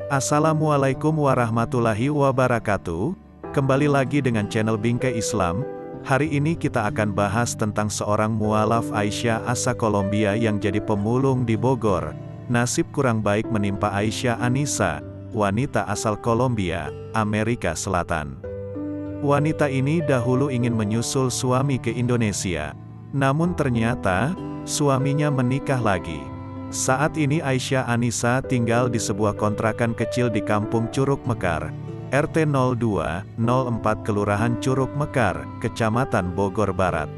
Assalamualaikum warahmatullahi wabarakatuh. Kembali lagi dengan channel Bingkai Islam. Hari ini kita akan bahas tentang seorang mualaf Aisyah asa Kolombia yang jadi pemulung di Bogor. Nasib kurang baik menimpa Aisyah Anissa, wanita asal Kolombia, Amerika Selatan. Wanita ini dahulu ingin menyusul suami ke Indonesia. Namun ternyata, suaminya menikah lagi. Saat ini Aisyah Anissa tinggal di sebuah kontrakan kecil di Kampung Curug Mekar, RT 02, 04 Kelurahan Curug Mekar, Kecamatan Bogor Barat.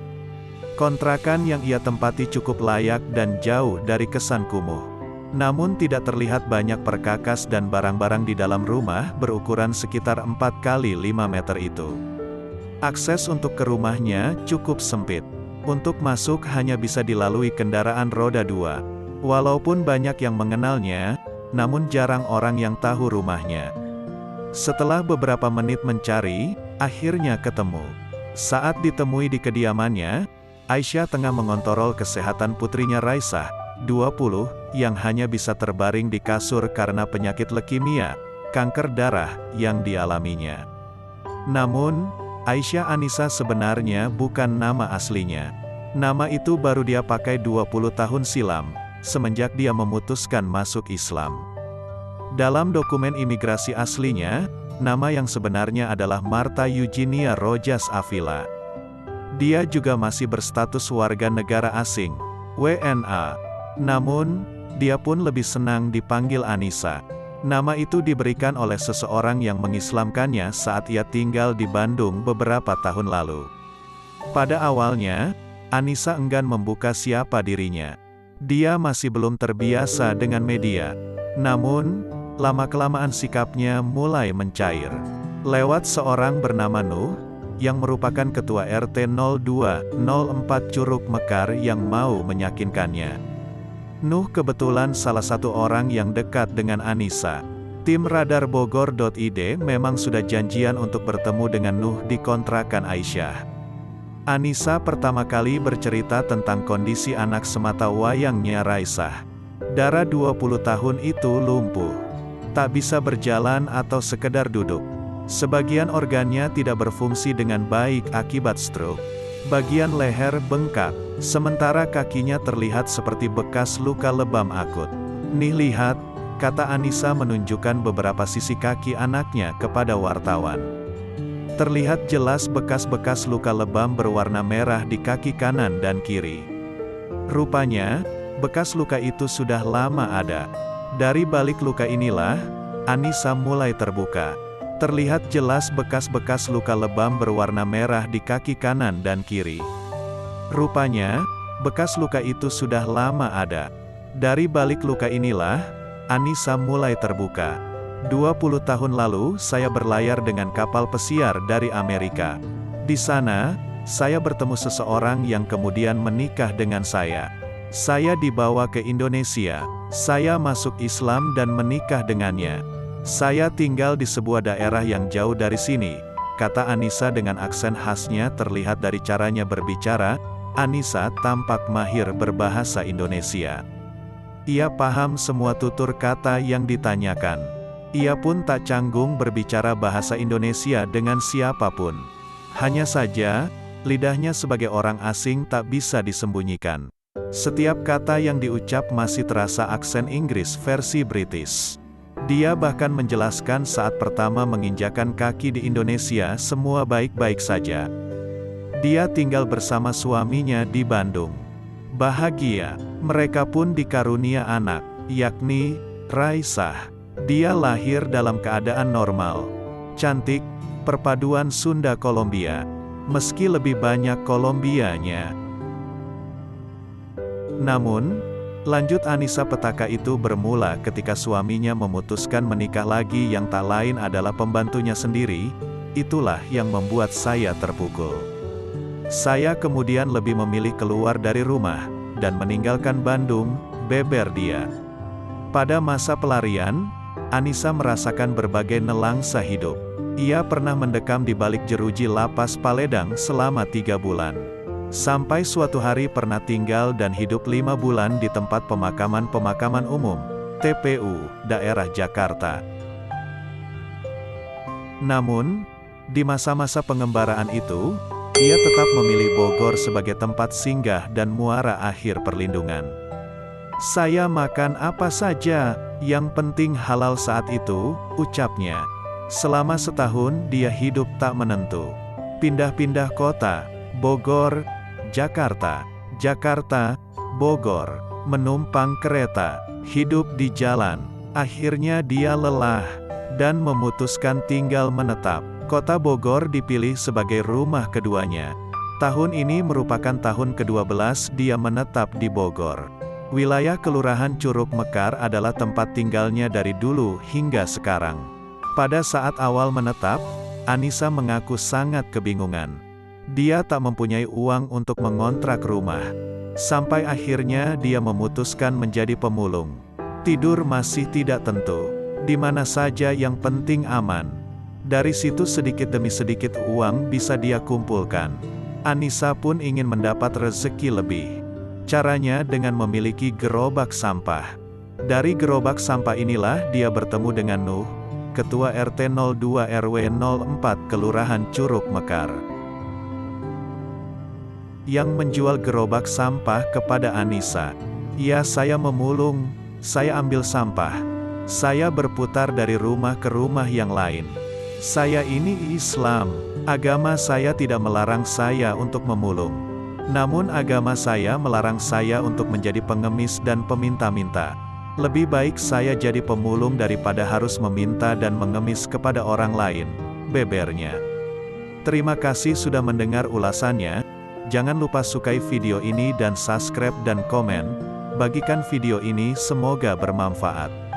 Kontrakan yang ia tempati cukup layak dan jauh dari kesan kumuh. Namun tidak terlihat banyak perkakas dan barang-barang di dalam rumah berukuran sekitar 4 kali 5 meter itu. Akses untuk ke rumahnya cukup sempit. Untuk masuk hanya bisa dilalui kendaraan roda 2. Walaupun banyak yang mengenalnya, namun jarang orang yang tahu rumahnya. Setelah beberapa menit mencari, akhirnya ketemu. Saat ditemui di kediamannya, Aisyah tengah mengontrol kesehatan putrinya Raisah, 20, yang hanya bisa terbaring di kasur karena penyakit leukemia, kanker darah, yang dialaminya. Namun, Aisyah Anissa sebenarnya bukan nama aslinya. Nama itu baru dia pakai 20 tahun silam, semenjak dia memutuskan masuk Islam. Dalam dokumen imigrasi aslinya, nama yang sebenarnya adalah Marta Eugenia Rojas Avila. Dia juga masih berstatus warga negara asing, WNA. Namun, dia pun lebih senang dipanggil Anissa. Nama itu diberikan oleh seseorang yang mengislamkannya saat ia tinggal di Bandung beberapa tahun lalu. Pada awalnya, Anissa enggan membuka siapa dirinya. Dia masih belum terbiasa dengan media. Namun, lama-kelamaan sikapnya mulai mencair. Lewat seorang bernama Nuh, yang merupakan ketua RT 02, 04 Curug Mekar yang mau meyakinkannya. Nuh kebetulan salah satu orang yang dekat dengan Anissa. Tim radarbogor.id memang sudah janjian untuk bertemu dengan Nuh di kontrakan Aisyah. Anissa pertama kali bercerita tentang kondisi anak semata wayangnya Raisah. Dara 20 tahun itu lumpuh. Tak bisa berjalan atau sekedar duduk. Sebagian organnya tidak berfungsi dengan baik akibat stroke. Bagian leher bengkak, sementara kakinya terlihat seperti bekas luka lebam akut. "Nih lihat," kata Anissa menunjukkan beberapa sisi kaki anaknya kepada wartawan. Terlihat jelas bekas-bekas luka lebam berwarna merah di kaki kanan dan kiri. Rupanya, bekas luka itu sudah lama ada. Dari balik luka inilah, Anissa mulai terbuka. Terlihat jelas bekas-bekas luka lebam berwarna merah di kaki kanan dan kiri. Rupanya, bekas luka itu sudah lama ada. Dari balik luka inilah, Anissa mulai terbuka. 20 tahun lalu, saya berlayar dengan kapal pesiar dari Amerika. Di sana, saya bertemu seseorang yang kemudian menikah dengan saya. Saya dibawa ke Indonesia. Saya masuk Islam dan menikah dengannya. Saya tinggal di sebuah daerah yang jauh dari sini, kata Anissa dengan aksen khasnya terlihat dari caranya berbicara. Anissa tampak mahir berbahasa Indonesia. Ia paham semua tutur kata yang ditanyakan. Ia pun tak canggung berbicara bahasa Indonesia dengan siapapun. Hanya saja, lidahnya sebagai orang asing tak bisa disembunyikan. Setiap kata yang diucap masih terasa aksen Inggris versi British. Dia bahkan menjelaskan saat pertama menginjakan kaki di Indonesia semua baik-baik saja. Dia tinggal bersama suaminya di Bandung. Bahagia, mereka pun dikarunia anak, yakni Raisah. Dia lahir dalam keadaan normal. Cantik, perpaduan Sunda Kolombia. Meski lebih banyak Kolombianya. Namun, lanjut Anissa, petaka itu bermula ketika suaminya memutuskan menikah lagi yang tak lain adalah pembantunya sendiri. Itulah yang membuat saya terpukul. Saya kemudian lebih memilih keluar dari rumah, dan meninggalkan Bandung, beber dia. Pada masa pelarian, Anissa merasakan berbagai nelangsa hidup. Ia pernah mendekam di balik jeruji lapas Paledang selama 3 bulan. Sampai suatu hari pernah tinggal dan hidup 5 bulan di tempat pemakaman umum, TPU, daerah Jakarta. Namun, di masa-masa pengembaraan itu, ia tetap memilih Bogor sebagai tempat singgah dan muara akhir perlindungan. "Saya makan apa saja, yang penting halal." Saat itu, ucapnya. Selama setahun dia hidup tak menentu. Pindah-pindah kota, Bogor, Jakarta, Jakarta, Bogor, menumpang kereta, hidup di jalan. Akhirnya dia lelah, dan memutuskan tinggal menetap. Kota Bogor dipilih sebagai rumah keduanya. Tahun ini merupakan tahun ke-12 dia menetap di Bogor. Wilayah Kelurahan Curug Mekar adalah tempat tinggalnya dari dulu hingga sekarang. Pada saat awal menetap, Anissa mengaku sangat kebingungan. Dia tak mempunyai uang untuk mengontrak rumah. Sampai akhirnya dia memutuskan menjadi pemulung. Tidur masih tidak tentu. Di mana saja yang penting aman. Dari situ sedikit demi sedikit uang bisa dia kumpulkan. Anissa pun ingin mendapat rezeki lebih. Caranya dengan memiliki gerobak sampah. Dari gerobak sampah inilah dia bertemu dengan Nuh, Ketua RT 02 RW 04 Kelurahan Curug Mekar, yang menjual gerobak sampah kepada Anissa. "Ya, saya memulung, saya ambil sampah. Saya berputar dari rumah ke rumah yang lain. Saya ini Islam, agama saya tidak melarang saya untuk memulung. Namun agama saya melarang saya untuk menjadi pengemis dan peminta-minta. Lebih baik saya jadi pemulung daripada harus meminta dan mengemis kepada orang lain," bebernya. Terima kasih sudah mendengar ulasannya. Jangan lupa sukai video ini dan subscribe dan komen. Bagikan video ini, semoga bermanfaat.